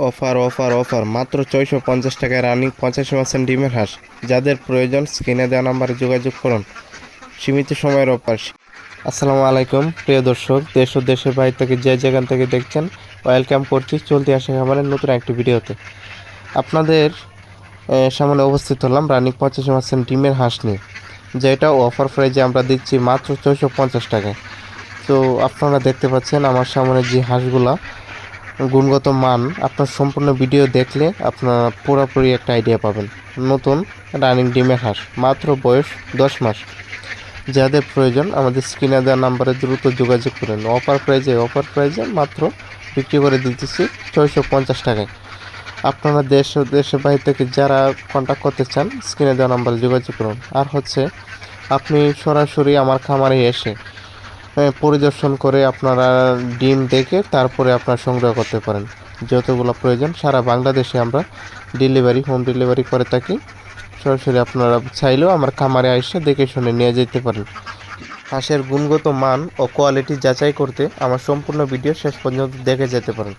Offer offer offer মাত্র 450 টাকায় running 85% ডিমের হাঁস। যাদের প্রয়োজন স্ক্রিনে দেওয়া নাম্বারে যোগাযোগ করুন। সীমিত সময়ের অফার। আসসালামু আলাইকুম প্রিয় দর্শক, দেশ ও দেশের বাইরে থেকে যে যেখান থেকে দেখছেন, ওয়েলকাম করছি চলতি আসা খামারের নতুন একটি ভিডিওতে। আপনাদের সামনে উপস্থিত হলাম রানিং 85% ডিমের হাঁস নিয়ে, যেটা অফার প্রাইজে আমরা দিচ্ছি মাত্র 450 টাকায়। তো আপনারা দেখতে পাচ্ছেন আমার সামনে যে হাঁসগুলা, গুণগত মান আপনার সম্পূর্ণ ভিডিও দেখলে আপনারা পুরোপুরি একটা আইডিয়া পাবেন। নতুন রানিং ডিমের হাঁস, মাত্র বয়স 10 মাস। যাদের প্রয়োজন আমাদের স্ক্রিনে দেওয়া নাম্বারে দ্রুত যোগাযোগ করুন। অফার প্রাইজে মাত্র বিক্রি করে দিতেছি 450 টাকায়। আপনারা দেশ ও দেশের বাইরে থেকে যারা কন্ট্যাক্ট করতে চান স্ক্রিনে দেওয়া নাম্বারে যোগাযোগ করুন। আর আপনি সরাসরি আমার খামারে এসে পরিদর্শন করে আপনারা ডিম দেখে তারপরে আপনারা সংগ্রহ করতে পারেন। যতগুলো প্রয়োজন সারা বাংলাদেশে আমরা হোম ডেলিভারি করে থাকি। সরাসরি আপনারা চাইলেও আমার খামারে এসে দেখে শুনে নিয়ে যেতে পারেন। হাঁসের গুণগত মান ও কোয়ালিটি যাচাই করতে আমার সম্পূর্ণ ভিডিও শেষ পর্যন্ত দেখে যেতে পারেন।